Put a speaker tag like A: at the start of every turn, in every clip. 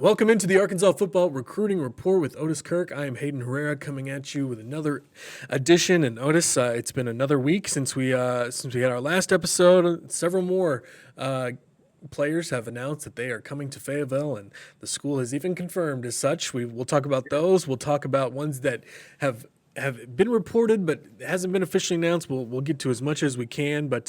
A: Welcome into the Arkansas Football Recruiting Report with Otis Kirk. I am Hayden Herrera coming at you with another edition. And Otis, it's been another week since we had our last episode. Several more players have announced that they are coming to Fayetteville, and the school has even confirmed as such. We'll talk about those. We'll talk about ones that have been reported but hasn't been officially announced. We'll get to as much as we can. But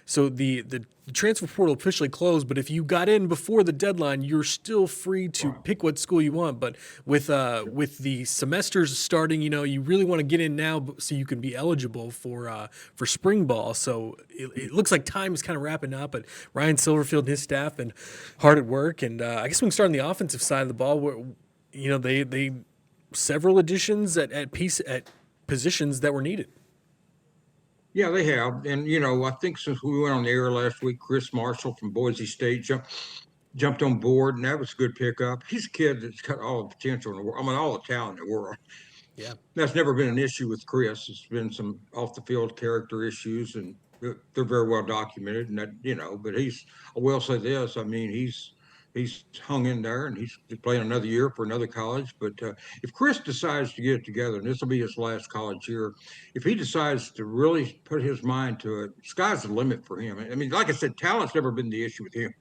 A: so the transfer portal officially closed, but if you got in before the deadline, you're still free to pick what school you want. But with the semesters starting, you really want to get in now so you can be eligible for spring ball. So it looks like time is kind of wrapping up. But Ryan SIlverfield and his staff been hard at work, and I guess we can start on the offensive side of the ball where they several additions at positions that were needed.
B: Yeah, they have. And, I think since we went on the air last week, Chris Marshall from Boise State jumped on board, and that was a good pickup. He's a kid that's got all the potential in the world. I mean, all the talent in the world.
A: Yeah.
B: That's never been an issue with Chris. It's been some off the field character issues, and they're very well documented. And but I will say this. I mean, he's hung in there, and he's playing another year for another college. But if Chris decides to get it together, and this will be his last college year, if he decides to really put his mind to it, sky's the limit for him. I mean, like I said, talent's never been the issue with him.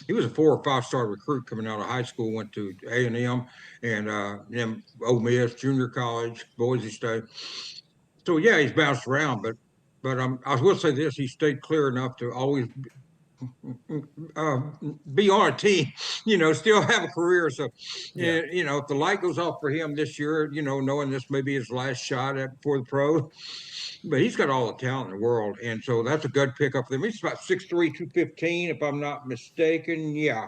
B: He was a 4 or 5 star recruit coming out of high school, went to A&M and then Ole Miss, junior college, Boise State. So yeah, he's bounced around, but I will say this: he stayed clear enough to always be on a team, still have a career. So, yeah. If the light goes off for him this year, knowing this may be his last shot for the pro, but he's got all the talent in the world. And so that's a good pickup for him. He's about 6'3", 215, if I'm not mistaken. Yeah,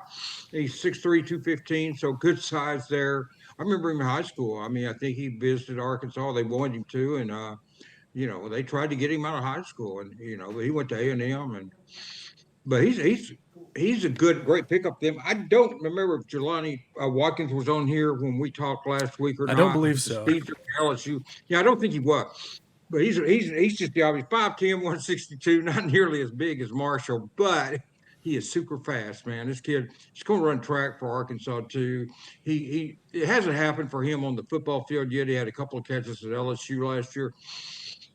B: he's 6'3", 215, so good size there. I remember him in high school. I mean, I think he visited Arkansas. They wanted him to, and, they tried to get him out of high school. And, but he went to A&M, but he's a great pickup. Them. I don't remember if Jelani Watkins was on here when we talked last week or not.
A: I don't believe so.
B: LSU. Yeah, I don't think he was. But he's just the obvious 5'10", 162, not nearly as big as Marshall, but he is super fast, man. This kid, he's going to run track for Arkansas too. It hasn't happened for him on the football field yet. He had a couple of catches at LSU last year,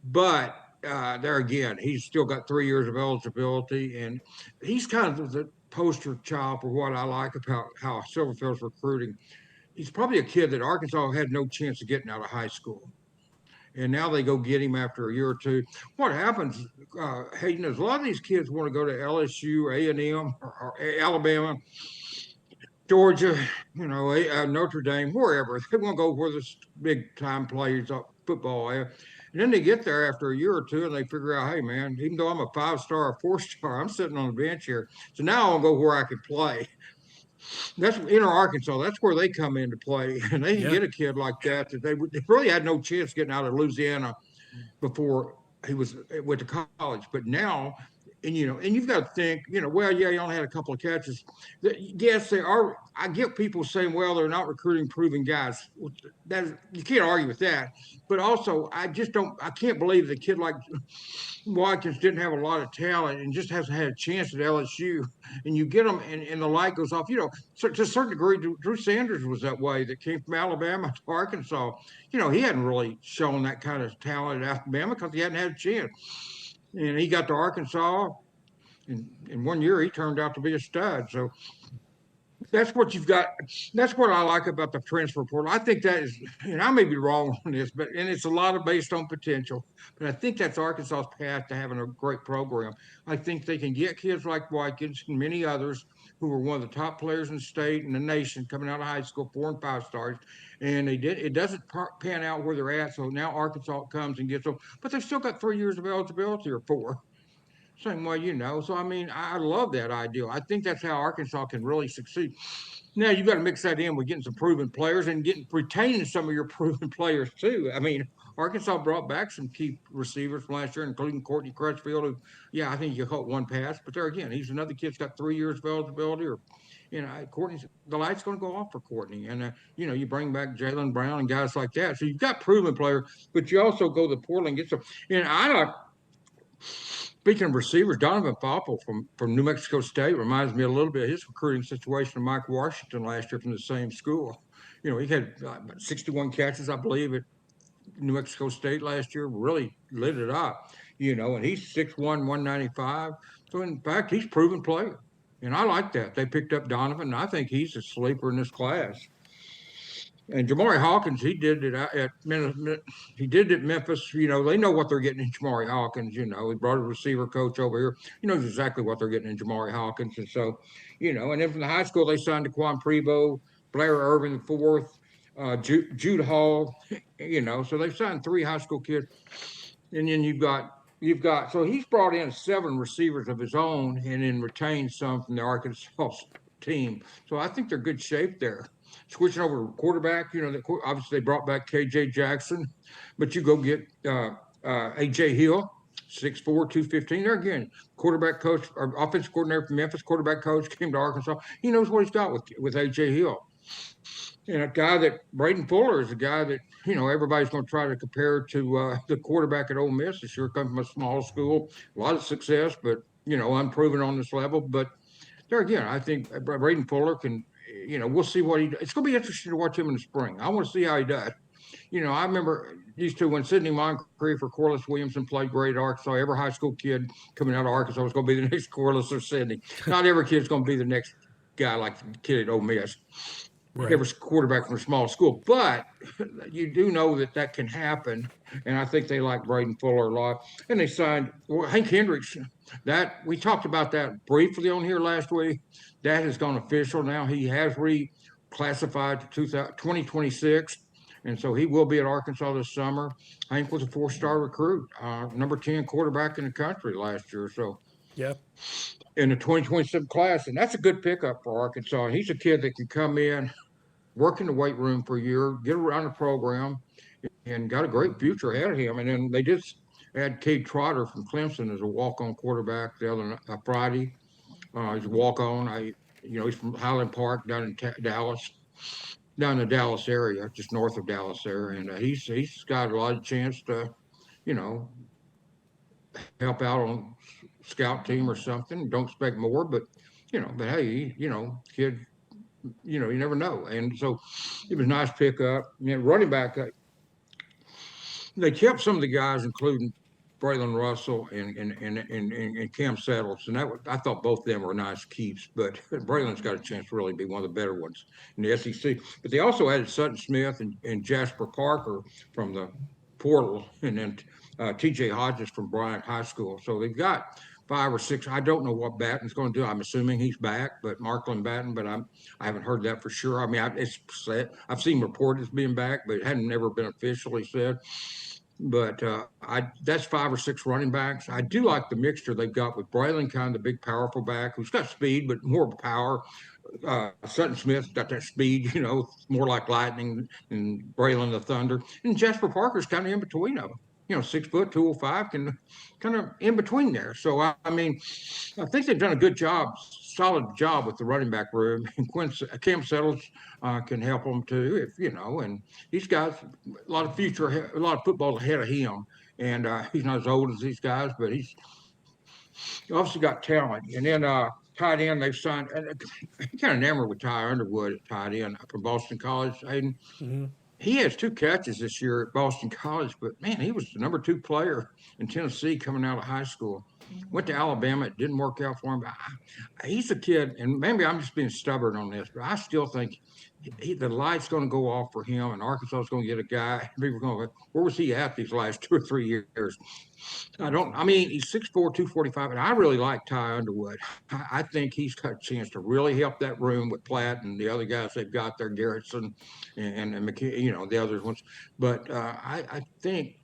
B: but there again, he's still got 3 years of eligibility, and he's kind of the poster child for what I like about how Silverfield's recruiting. He's probably a kid that Arkansas had no chance of getting out of high school, and now they go get him after a year or two. What happens, Hayden, is a lot of these kids want to go to LSU, A&M, or Alabama, Georgia, Notre Dame, wherever. They want to go where the big time players football are. And then they get there after a year or two and they figure out, hey, man, even though I'm a 5-star or 4-star, I'm sitting on the bench here. So now I'll go where I can play. That's in Arkansas. That's where they come into play. And they can get a kid like that they really had no chance getting out of Louisiana before he went to college. But now, and you've got to think, well, yeah, he only had a couple of catches. Yes, they are. I get people saying, well, they're not recruiting proven guys. You can't argue with that. But also, I can't believe the kid like Watkins didn't have a lot of talent and just hasn't had a chance at LSU. And you get them, and the light goes off. So to a certain degree, Drew Sanders was that way. That came from Alabama to Arkansas. He hadn't really shown that kind of talent at Alabama because he hadn't had a chance. And he got to Arkansas, and in 1 year he turned out to be a stud. So that's what you've got. That's what I like about the transfer portal. I think that is, and I may be wrong on this, and it's a lot of based on potential. But I think that's Arkansas's path to having a great program. I think they can get kids like Watkins and many others who were one of the top players in the state and the nation coming out of high school, 4 and 5 stars. And it doesn't pan out where they're at. So now Arkansas comes and gets them, but they've still got 3 years of eligibility or 4. Same way, So, I mean, I love that idea. I think that's how Arkansas can really succeed. Now, you've got to mix that in with getting some proven players and retaining some of your proven players, too. I mean, Arkansas brought back some key receivers from last year, including Courtney Crutchfield, who, yeah, I think you caught one pass. But there again, he's another kid that's got 3 years of eligibility. Or, Courtney's the light's going to go off for Courtney. And, you bring back Jalen Brown and guys like that. So you've got proven players, but you also go to the portal and get some. And I like speaking of receivers, Donovan Popple from New Mexico State reminds me a little bit of his recruiting situation of Mike Washington last year from the same school. He had 61 catches, I believe, at New Mexico State last year, really lit it up, and he's 6'1", 195. So, in fact, he's proven player. And I like that. They picked up Donovan, and I think he's a sleeper in this class. And Jamari Hawkins, he did it at Memphis. They know what they're getting in Jamari Hawkins. He brought a receiver coach over here. He knows exactly what they're getting in Jamari Hawkins. And so, and then from the high school, they signed Daquan Prevost, Blair Irvin the fourth, Jude Hall. So they've signed 3 high school kids. And then you've got so he's brought in 7 receivers of his own and then retained some from the Arkansas team. So I think they're good shape there. Switching over to quarterback, obviously they brought back KJ Jackson, but you go get AJ Hill, 6'4", 215. There again, quarterback coach or offensive coordinator from Memphis, quarterback coach came to Arkansas. He knows what he's got with AJ Hill. And a guy that Braden Fuller is a guy that, everybody's going to try to compare to the quarterback at Ole Miss this year, coming from a small school, a lot of success, but, unproven on this level. But there again, I think Braden Fuller can, we'll see what it's going to be interesting to watch him in the spring. I want to see how he does. I remember used to when Sidney Moncrief or Corliss Williamson played great at Arkansas, every high school kid coming out of Arkansas was going to be the next Corliss or Sidney. Not every kid's going to be the next guy like the kid at Ole Miss. Right. Every quarterback from a small school, but you do know that can happen, and I think they like Braden Fuller a lot. And they signed Hank Hendricks. That we talked about that briefly on here last week. That has gone official now. He has reclassified to 2026, and so he will be at Arkansas this summer. Hank was a 4-star recruit, number 10 quarterback in the country last year. So
A: yeah.
B: In the 2027 class, and that's a good pickup for Arkansas. He's a kid that can come in, work in the weight room for a year, get around the program, and got a great future ahead of him. And then they just had Cade Trotter from Clemson as a walk-on quarterback the other Friday. He's a walk-on. He's from Highland Park down in Dallas, down in the Dallas area, just north of Dallas there. And he's got a lot of chance to, help out on scout team or something. Don't expect more, but hey, kid, you never know. And so it was a nice pickup. And running back, they kept some of the guys, including Braylon Russell and Cam Settles, and I thought both of them were nice keeps. But Braylon's got a chance to really be one of the better ones in the SEC. But they also added Sutton Smith and Jasper Parker from the portal, and then T.J. Hodges from Bryant High School. So they've got 5 or 6. I don't know what Batten's going to do. I'm assuming he's back, but Marklin Batten, but I haven't heard that for sure. I mean, I've seen reported as being back, but it hadn't never been officially said. But that's 5 or 6 running backs. I do like the mixture they've got with Braylon, kind of the big, powerful back who's got speed, but more power. Sutton Smith's got that speed, more like lightning, and Braylon the thunder. And Jasper Parker's kind of in between them. 6 foot, 205, can kind of in between there. So, I think they've done a good job, solid job with the running back room. And Cam Settles can help them too, and he's got a lot of future, a lot of football ahead of him. And he's not as old as these guys, but he's obviously got talent. And then tight end, they've signed, and I'm kind of enamored with Ty Underwood at tight end from Boston College, Hayden. Mm-hmm. He has 2 catches this year at Boston College, but man, he was the number 2 player in Tennessee coming out of high school. Went to Alabama. It didn't work out for him. But he's a kid, and maybe I'm just being stubborn on this, but I still think the light's going to go off for him, and Arkansas is going to get a guy. People are going to go, where was he at these last 2 or 3 years? He's 6'4", 245, and I really like Ty Underwood. I think he's got a chance to really help that room with Platt and the other guys they've got there, Garrettson and McKay, the other ones. But I think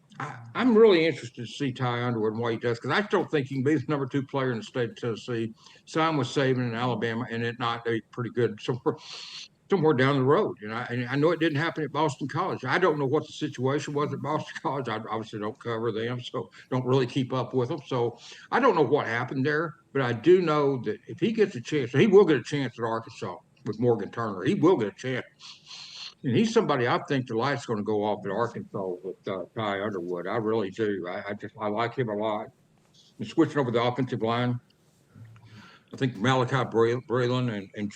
B: I'm really interested to see Ty Underwood and what he does, because I still think he can be the number 2 player in the state of Tennessee, sign with Saban in Alabama, and it not be pretty good somewhere down the road. And I know it didn't happen at Boston College. I don't know what the situation was at Boston College. I obviously don't cover them, so don't really keep up with them. So I don't know what happened there, but I do know that if he gets a chance, he will get a chance at Arkansas with Morgan Turner. He will get a chance. And he's somebody I think the light's going to go off at Arkansas with Ty Underwood. I really do. I like him a lot. And switching over the offensive line, I think Malachi Braylon and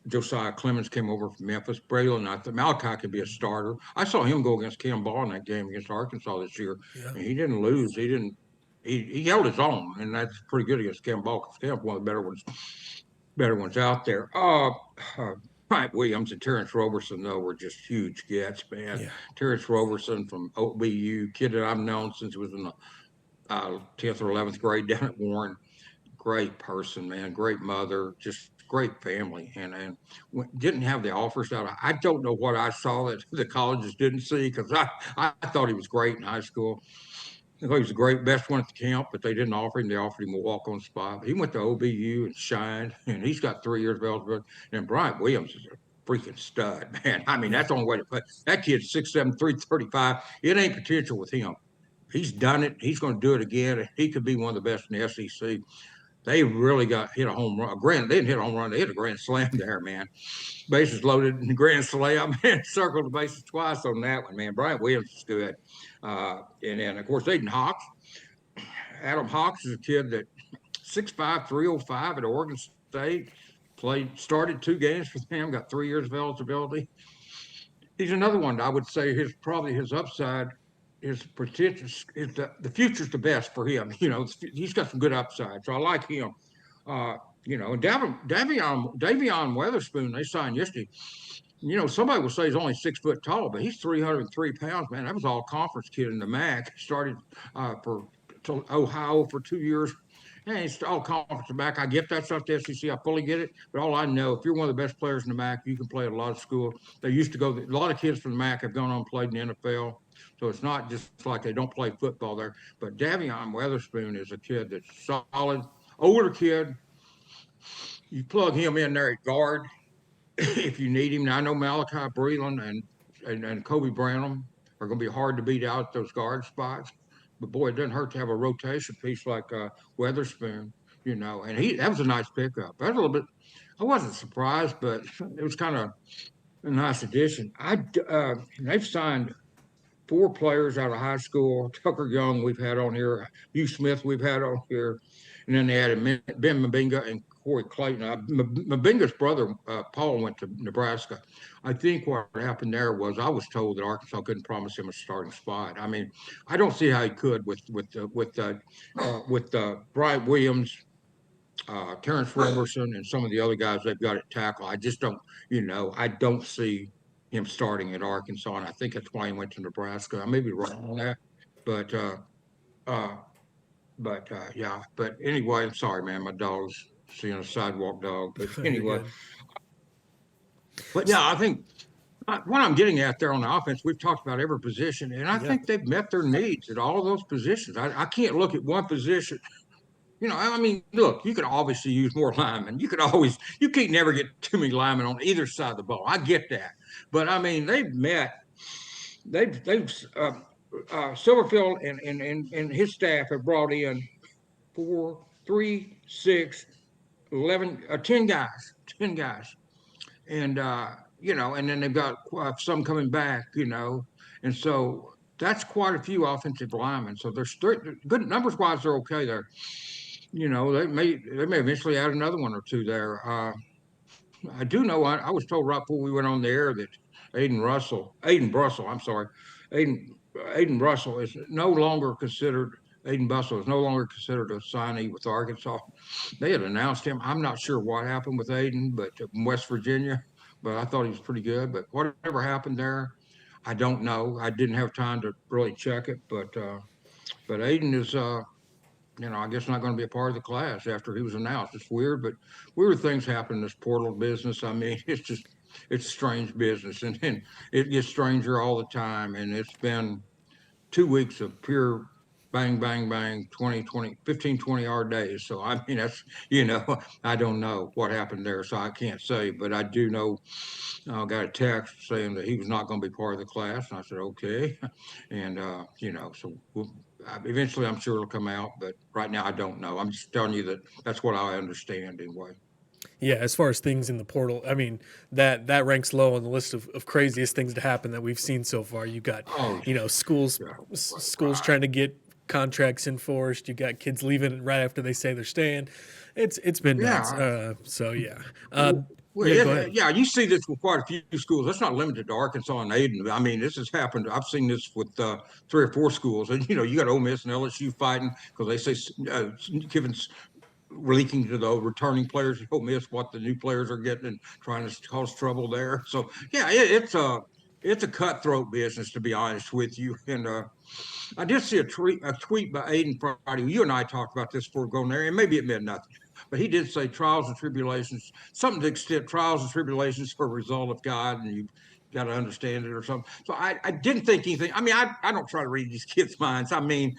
B: Josiah Clemens came over from Memphis. Braylon, I thought Malachi could be a starter. I saw him go against Cam Ball in that game against Arkansas this year,
A: Yeah.
B: and he didn't lose. He didn't. He held his own, and that's pretty good against Cam Ball. Cam's one of the better ones out there. Mike Williams and Terrence Roberson, though, were just huge gets, man.
A: Yeah.
B: Terrence Roberson from OBU, kid that I've known since he was in the 10th or 11th grade down at Warren. Great person, man. Great mother, just great family, and didn't have the offers out. I don't know what I saw that the colleges didn't see because I thought he was great in high school. I thought he was the great best one at the camp, but they didn't offer him. They offered him a walk-on spot. He went to OBU and shined, and he's got 3 years of eligibility. And Bryant Williams is a freaking stud, man. I mean, that's the only way to put it. That kid's 6'7", 335. It ain't potential with him. He's done it. He's going to do it again. He could be one of the best in the SEC. They really got hit a home run. They didn't hit a home run. They hit a grand slam there, man. Bases loaded in the grand slam. Man, circled the bases twice on that one, man. Bryant Williams is good. And then, of course, Aiden Hawks. Adam Hawks is a kid that 6'5", 305 at Oregon State. Started 2 games for them, got 3 years of eligibility. He's another one that I would say probably his upside, his potential, the future's the best for him. He's got some good upside, so I like him. And Davion Weatherspoon, they signed yesterday. Somebody will say he's only 6 foot tall, but he's 303 pounds, man. That was all conference kid in the MAC. Started for Ohio for 2 years. And it's all conference in the MAC. I get that's not the SEC. I fully get it. But all I know, if you're one of the best players in the MAC, you can play at a lot of schools. They used to go. A lot of kids from the MAC have gone on and played in the NFL. So it's not just like they don't play football there. But Davion Weatherspoon is a kid that's solid, older kid. You plug him in there at guard if you need him. Now, I know Malachi Breland and Kobe Branham are going to be hard to beat out at those guard spots. But boy, it doesn't hurt to have a rotation piece like Weatherspoon, and that was a nice pickup. That was a little bit. I wasn't surprised, but it was kind of a nice addition. They've signed 4 players out of high school. Tucker Young we've had on here, Hugh Smith we've had on here, and then they added Ben Mabinga and Corey Clayton. Mabinga's brother, Paul, went to Nebraska. I think what happened there was I was told that Arkansas couldn't promise him a starting spot. I mean, I don't see how he could with Bryant Williams, Terrence Roberson, and some of the other guys they've got at tackle. I just don't, I don't see him starting at Arkansas, and I think that's why he went to Nebraska. I may be wrong on that, but yeah. But anyway, I'm sorry, man. My dog's seeing a sidewalk dog. But anyway, but yeah, I think what I'm getting at there on the offense, we've talked about every position, and I think they've met their needs at all those positions. I can't look at one position. I mean, look, you could obviously use more linemen. You can't never get too many linemen on either side of the ball. I get that. But I mean, Silverfield and his staff have brought in 4, 3, 6, 11, 10 guys. And, and then they've got some coming back, and so that's quite a few offensive linemen. So they're good numbers wise, they're okay there. They may eventually add another one or two there. I do know I was told right before we went on the air that Aiden Russell is no longer considered. Aiden Bussell is no longer considered a signee with Arkansas. They had announced him. I'm not sure what happened with Aiden, but from West Virginia. But I thought he was pretty good. But whatever happened there, I don't know. I didn't have time to really check it. But Aiden is I guess not going to be a part of the class after he was announced. It's weird, but weird things happen in this portal business. I mean, it's a strange business, and it gets stranger all the time. And it's been 2 weeks of pure bang, bang, bang, 15, 20-hour days. So, I mean, that's, I don't know what happened there, so I can't say. But I do know I got a text saying that he was not going to be part of the class. And I said, okay. And, so eventually I'm sure it'll come out. But right now I don't know. I'm just telling you that's what I understand anyway.
A: Yeah, as far as things in the portal, I mean, that ranks low on the list of craziest things to happen that we've seen so far. You got, schools trying to get contracts enforced. You got kids leaving right after they say they're staying. It's been nuts.
B: Yeah.
A: So yeah,
B: Well,
A: yeah. Go ahead.
B: yeah, you see this with quite a few schools. That's not limited to Arkansas and Hayden. I mean, this has happened. I've seen this with 3 or 4 schools, and you got Ole Miss and LSU fighting because they say giving leaking to the returning players at Ole Miss what the new players are getting and trying to cause trouble there. So yeah, it's a cutthroat business, to be honest with you. And I did see a tweet by Aiden Friday. You and I talked about this before going there, and maybe it meant nothing, but he did say trials and tribulations, something to the extent trials and tribulations for a result of God, and you got to understand it or something. So I didn't think anything. I mean, I don't try to read these kids' minds. I mean,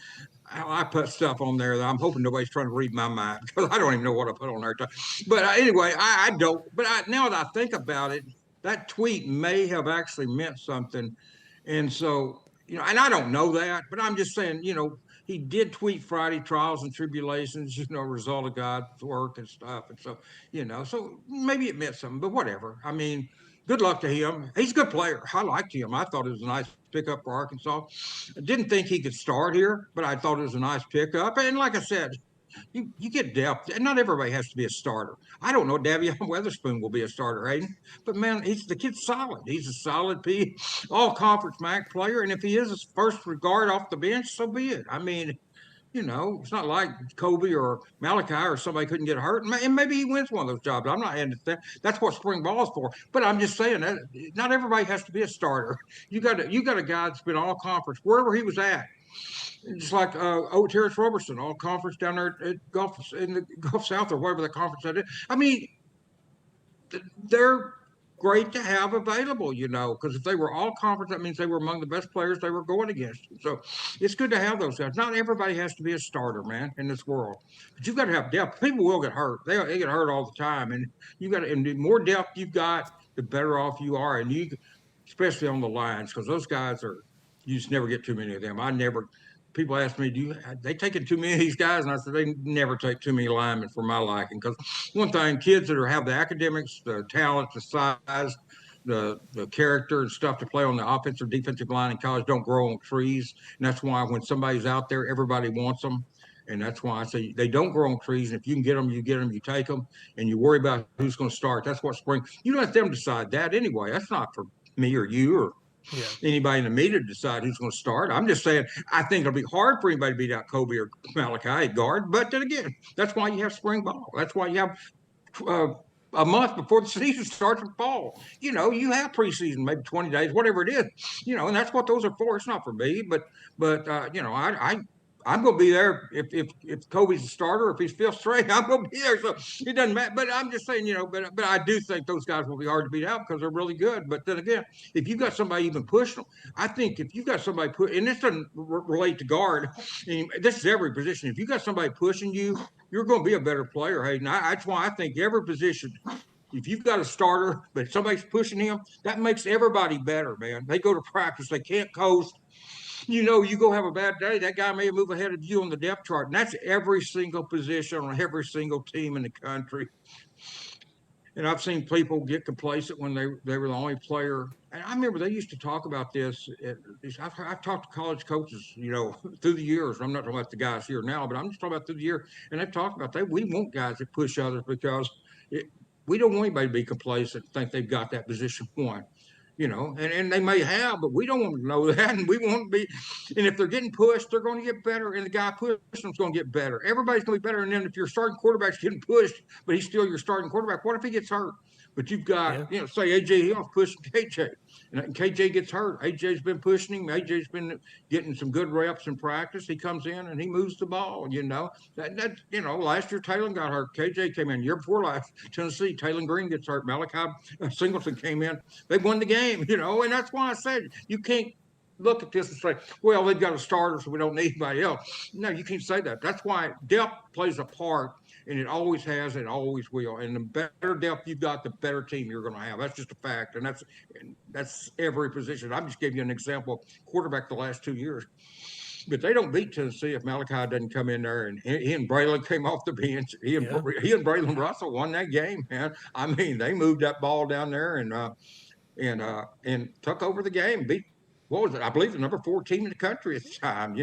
B: I put stuff on there that I'm hoping nobody's trying to read my mind because I don't even know what I put on there. But anyway, I don't. But now that I think about it, that tweet may have actually meant something. And so, and I don't know that, but I'm just saying, he did tweet Friday trials and tribulations, result of God's work and stuff. And so, so maybe it meant something, but whatever. I mean, good luck to him. He's a good player. I liked him. I thought it was a nice pickup for Arkansas. I didn't think he could start here, but I thought it was a nice pickup. And like I said, you get depth, and not everybody has to be a starter. I don't know. Davion Weatherspoon will be a starter, Hayden, but man, the kid's solid. He's a solid all conference MAC player, and if he is his first regard off the bench, so be it. I mean, it's not like Kobe or Malachi or somebody couldn't get hurt, and maybe he wins one of those jobs. I'm not into that. That's what spring ball is for. But I'm just saying that not everybody has to be a starter. You got a guy that's been all conference wherever he was at. Just like Terrence Robertson, all conference down there at in the Gulf South or whatever the conference that is. I mean, they're great to have available, because if they were all conference, that means they were among the best players they were going against. So it's good to have those guys. Not everybody has to be a starter, man, in this world. But you've got to have depth. People will get hurt. They get hurt all the time. And and the more depth you've got, the better off you are. And especially on the lines, because those guys you just never get too many of them. People ask me, they taking too many of these guys? And I said, they never take too many linemen for my liking. Because one thing, kids that have the academics, the talent, the size, the character and stuff to play on the offensive, defensive line in college don't grow on trees. And that's why when somebody's out there, everybody wants them. And that's why I say they don't grow on trees. And if you can get them, you take them. And you worry about who's going to start. That's what spring. You let them decide that anyway. That's not for me or you or anybody in the media to decide who's going to start. I'm just saying, I think it'll be hard for anybody to beat out Kobe or Malachi at guard. But then again, that's why you have spring ball. That's why you have a month before the season starts in fall. You have preseason, maybe 20 days, whatever it is. And that's what those are for. It's not for me, but I'm going to be there if Kobe's a starter, if he's fifth straight, I'm going to be there. So it doesn't matter. But I'm just saying, but I do think those guys will be hard to beat out because they're really good. But then again, if you've got somebody even pushing them, I think if you've got somebody and this doesn't relate to guard, this is every position. If you got somebody pushing you, you're going to be a better player, Hayden. That's why I think every position, if you've got a starter, but somebody's pushing him, that makes everybody better, man. They go to practice. They can't coast. You go have a bad day, that guy may move ahead of you on the depth chart. And that's every single position on every single team in the country. And I've seen people get complacent when they were the only player. And I remember they used to talk about this. I've talked to college coaches, through the years. I'm not talking about the guys here now, but I'm just talking about through the year. And they've talked about we want guys that push others because we don't want anybody to be complacent, think they've got that position won. And they may have, but we don't want to know that. And we want to be, and if they're getting pushed, they're going to get better. And the guy pushing them's going to get better. Everybody's going to be better. And then if your starting quarterback's getting pushed, but he's still your starting quarterback, what if he gets hurt? But you've got, say AJ Hill's pushing KJ, and KJ gets hurt. AJ's been pushing him. AJ's been getting some good reps in practice. He comes in and he moves the ball. Last year Taylor got hurt. KJ came in. Year before last, Tennessee, Taylor Green gets hurt. Malachi Singleton came in. They won the game. And that's why I said you can't look at this and say, well, they've got a starter, so we don't need anybody else. No, you can't say that. That's why depth plays a part, and it always has and always will. And the better depth you've got, the better team you're going to have. That's just a fact, and that's every position. I'm just giving you an example of quarterback the last 2 years. But they don't beat Tennessee if Malachi doesn't come in there. And he and Braylon came off the bench. He and Braylon Russell won that game, man. I mean, they moved that ball down there and took over the game. Beat, what was it? I believe the number 4 team in the country at the time.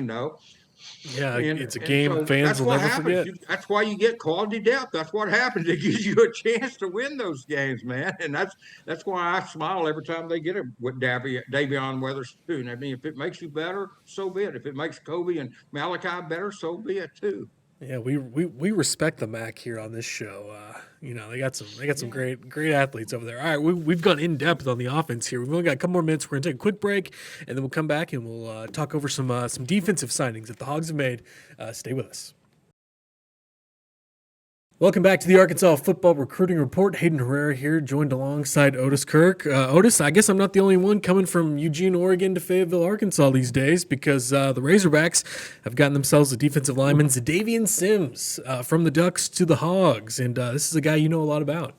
A: Yeah, it's a
B: And
A: game
B: so
A: fans
B: that's
A: will
B: what
A: never
B: happens.
A: forget.
B: That's why you get quality depth. That's what happens. It gives you a chance to win those games, man. And that's why I smile every time they get it with Davion Weatherspoon. I mean, if it makes you better, so be it. If it makes Kobe and Malachi better, so be it too.
A: Yeah, we respect the MAC here on this show. They got some
B: Yeah.
A: great athletes over there. All right, we've gone in depth on the offense here. We've only got a couple more minutes. We're gonna take a quick break, and then we'll come back and we'll talk over some defensive signings that the Hogs have made. Stay with us. Welcome back to the Arkansas Football Recruiting Report. Hayden Herrera here, joined alongside Otis Kirk. Otis, I guess I'm not the only one coming from Eugene, Oregon to Fayetteville, Arkansas these days because the Razorbacks have gotten themselves a defensive lineman, Xadavien Sims, from the Ducks to the Hogs. And this is a guy you know a lot about.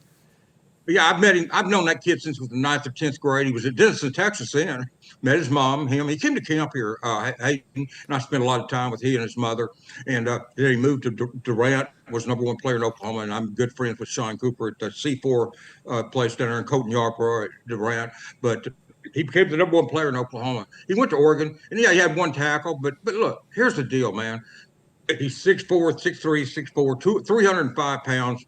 B: Yeah, I've met him. I've known that kid since he was the ninth or 10th grade. He was at Denison, Texas then. Met his mom, him. He came to camp here, Hayden, and I spent a lot of time with he and his mother. And then he moved to Durant, was number one player in Oklahoma, and I'm good friends with Sean Cooper at the C4 place down there in Colton Yarborough at Durant. But he became the number one player in Oklahoma. He went to Oregon, and yeah, he had one tackle. But look, here's the deal, man. He's 6'4", 6'3", 6'4", 305 pounds.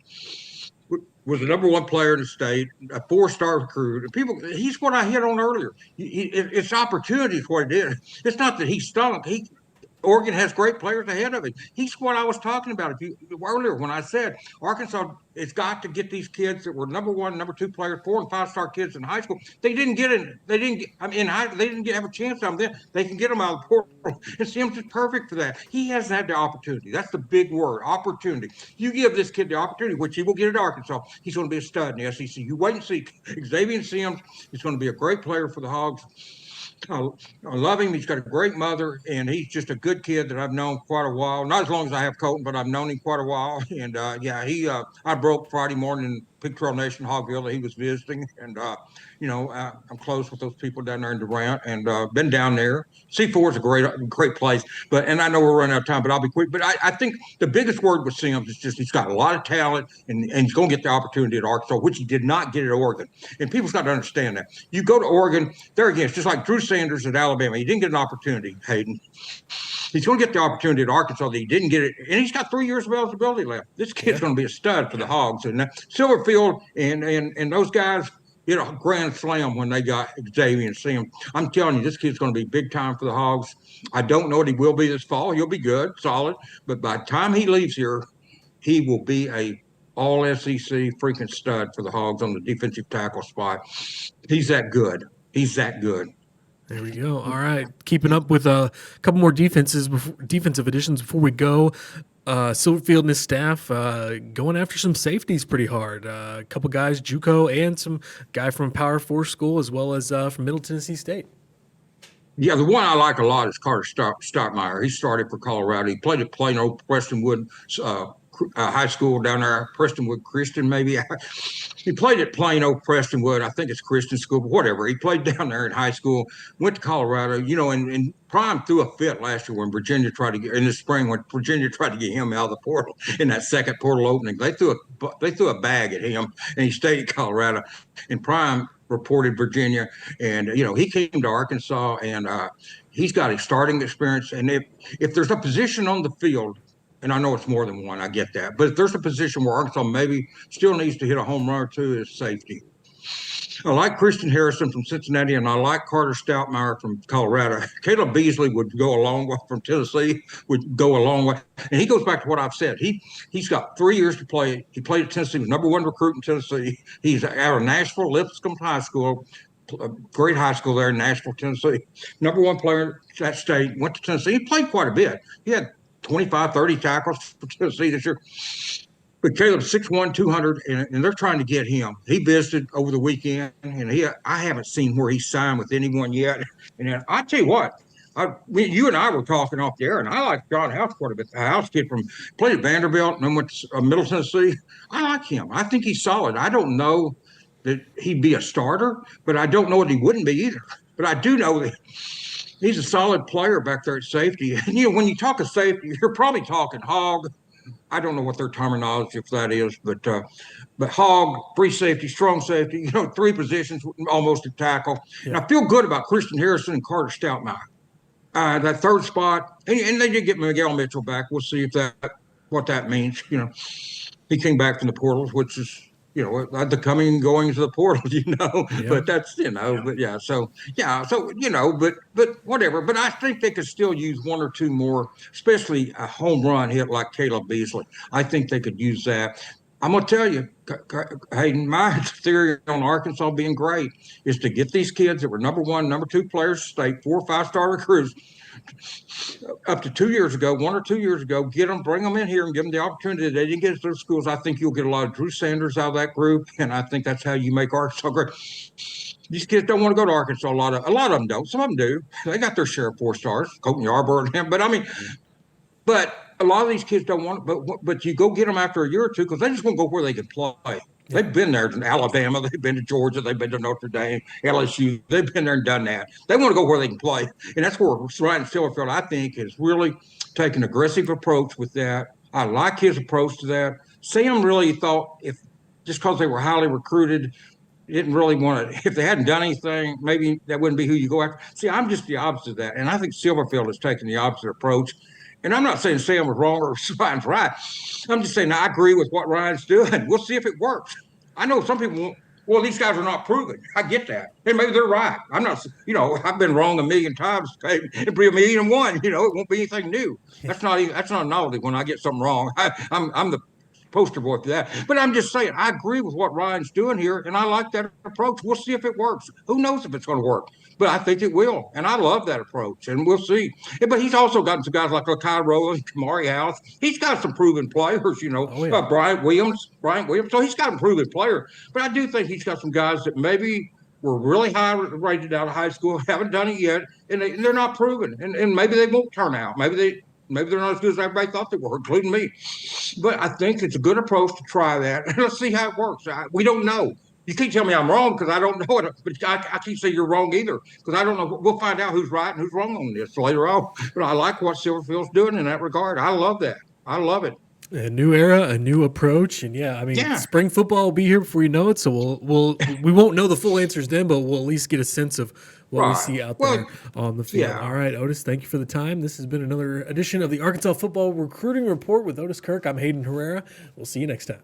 B: Was the number one player in the state, a four-star recruit. And he's what I hit on earlier. It's opportunity for what it is. It's not that he stunk. Oregon has great players ahead of it. He's what I was talking about earlier when I said Arkansas has got to get these kids that were number one, number two players, 4- and 5-star kids in high school. They didn't get in. They didn't get. I mean, they didn't have a chance on them. They can get them out of the portal. And Sims is perfect for that. He hasn't had the opportunity. That's the big word, opportunity. You give this kid the opportunity, which he will get at Arkansas. He's going to be a stud in the SEC. You wait and see. Xadavien Sims is going to be a great player for the Hogs. I love him. He's got a great mother, and he's just a good kid that I've known quite a while. Not as long as I have Colton, but I've known him quite a while. And I broke Friday morning in Pig Trail Nation, Hogville, that he was visiting. And, I'm close with those people down there in Durant and been down there. C4 is a great place. And I know we're running out of time, but I'll be quick. But I think the biggest word with Sims is just he's got a lot of talent, and he's going to get the opportunity at Arkansas, which he did not get at Oregon. And people's got to understand that. You go to Oregon, there again, it's just like Drew Sanders at Alabama. He didn't get an opportunity, Hayden. He's going to get the opportunity at Arkansas that he didn't get it, and he's got 3 years of eligibility left. This kid's going to be a stud for the Hogs. And Silverfield and those guys hit a grand slam when they got Xadavien Sims. I'm telling you, this kid's going to be big time for the Hogs. I don't know what he will be this fall. He'll be good, solid. But by the time he leaves here, he will be a all SEC freaking stud for the Hogs on the defensive tackle spot. He's that good. He's that good.
A: There we go. All right, keeping up with a couple more defensive additions before we go. Silverfield and his staff going after some safeties pretty hard. A couple guys, JUCO, and some guy from Power 4 school, as well as from Middle Tennessee State.
B: Yeah, the one I like a lot is Carter Stoutmire. He started for Colorado. He played at Plano, Prestonwood High School down there, Prestonwood Christian maybe. He played at Plano, Prestonwood. I think it's Christian school, but whatever. He played down there in high school, went to Colorado, and Prime threw a fit last year when Virginia tried to get in the spring when Virginia tried to get him out of the portal in that second portal opening. They threw a bag at him, and he stayed at Colorado. And Prime reported Virginia, and he came to Arkansas, and he's got a starting experience. And if there's a position on the field, and I know it's more than one, I get that, but if there's a position where Arkansas maybe still needs to hit a home run or two, is safety. I like Christian Harrison from Cincinnati, and I like Carter Stoutmire from Colorado. Caleb Beasley would go a long way from Tennessee, would go a long way. And he goes back to what I've said. He's got 3 years to play. He played at Tennessee, was number one recruit in Tennessee. He's out of Nashville, Lipscomb High School, a great high school there in Nashville, Tennessee. Number one player at that state, went to Tennessee. He played quite a bit. He had 25, 30 tackles for Tennessee this year. But Caleb's 6'1", 200, and they're trying to get him. He visited over the weekend, and I haven't seen where he signed with anyone yet. And I tell you what, you and I were talking off the air, and I like John House quite a bit. The House kid played at Vanderbilt and then went to Middle Tennessee. I like him. I think he's solid. I don't know that he'd be a starter, but I don't know that he wouldn't be either. But I do know that he's a solid player back there at safety. And, when you talk of safety, you're probably talking Hog. I don't know what their terminology for that is, but Hog, free safety, strong safety, 3 positions almost at tackle. Yeah. And I feel good about Christian Harrison and Carter Stoutmire. that third spot, and they did get Miguel Mitchell back. We'll see if what that means. He came back from the portals, which is the coming and going to the portal,
A: Yeah.
B: but that's but but whatever. But I think they could still use one or two more, especially a home run hit like Caleb Beasley. I think they could use that. I'm gonna tell you, Hayden, my theory on Arkansas being great is to get these kids that were number one, number two players state, 4 or 5-star recruits up to 2 years ago, 1 or 2 years ago, get them, bring them in here and give them the opportunity. They didn't get to those schools. I think you'll get a lot of Drew Sanders out of that group, and I think that's how you make Arkansas great. These kids don't want to go to Arkansas. A lot of them don't. Some of them do. They got their share of 4-stars, Colton Yarborough and him. But I mean, but a lot of these kids don't want it. But you go get them after a year or two because they just want to go where they can play. They've been there in Alabama. They've been to Georgia. They've been to Notre Dame, LSU. They've been there and done that. They want to go where they can play. And that's where Ryan SIlverfield, I think, has really taken an aggressive approach with that. I like his approach to that. Sam really thought if just because they were highly recruited, didn't really want to, if they hadn't done anything, maybe that wouldn't be who you go after. See, I'm just the opposite of that. And I think SIlverfield has taken the opposite approach. And I'm not saying Sam was wrong or Ryan's right. I'm just saying I agree with what Ryan's doing. We'll see if it works. I know some people won't. Well, these guys are not proven. I get that. And maybe they're right. I'm not, I've been wrong a million times. It'd be a million and one. It won't be anything new. That's not a novelty when I get something wrong. I'm the poster boy for that. But I'm just saying, I agree with what Ryan's doing here, and I like that approach. We'll see if it works. Who knows if it's going to work? But I think it will, and I love that approach, and we'll see. But he's also gotten some guys like Lakai Rowland, Kamari House. He's got some proven players, Bryant Williams. So he's got a proven player. But I do think he's got some guys that maybe were really high rated out of high school, haven't done it yet, and they're not proven. And maybe they won't turn out. Maybe they're not as good as everybody thought they were, including me. But I think it's a good approach to try that. And let's see how it works. We don't know. You can't tell me I'm wrong because I don't know it. But I can't say you're wrong either because I don't know. We'll find out who's right and who's wrong on this later on. But I like what SIlverfield's doing in that regard. I love that. I love it.
A: A new era, a new approach, and spring football will be here before you know it. So we won't know the full answers then, but we'll at least get a sense of what we see out there on the field. Yeah. All right, Otis, thank you for the time. This has been another edition of the Arkansas Football Recruiting Report with Otis Kirk. I'm Hayden Herrera. We'll see you next time.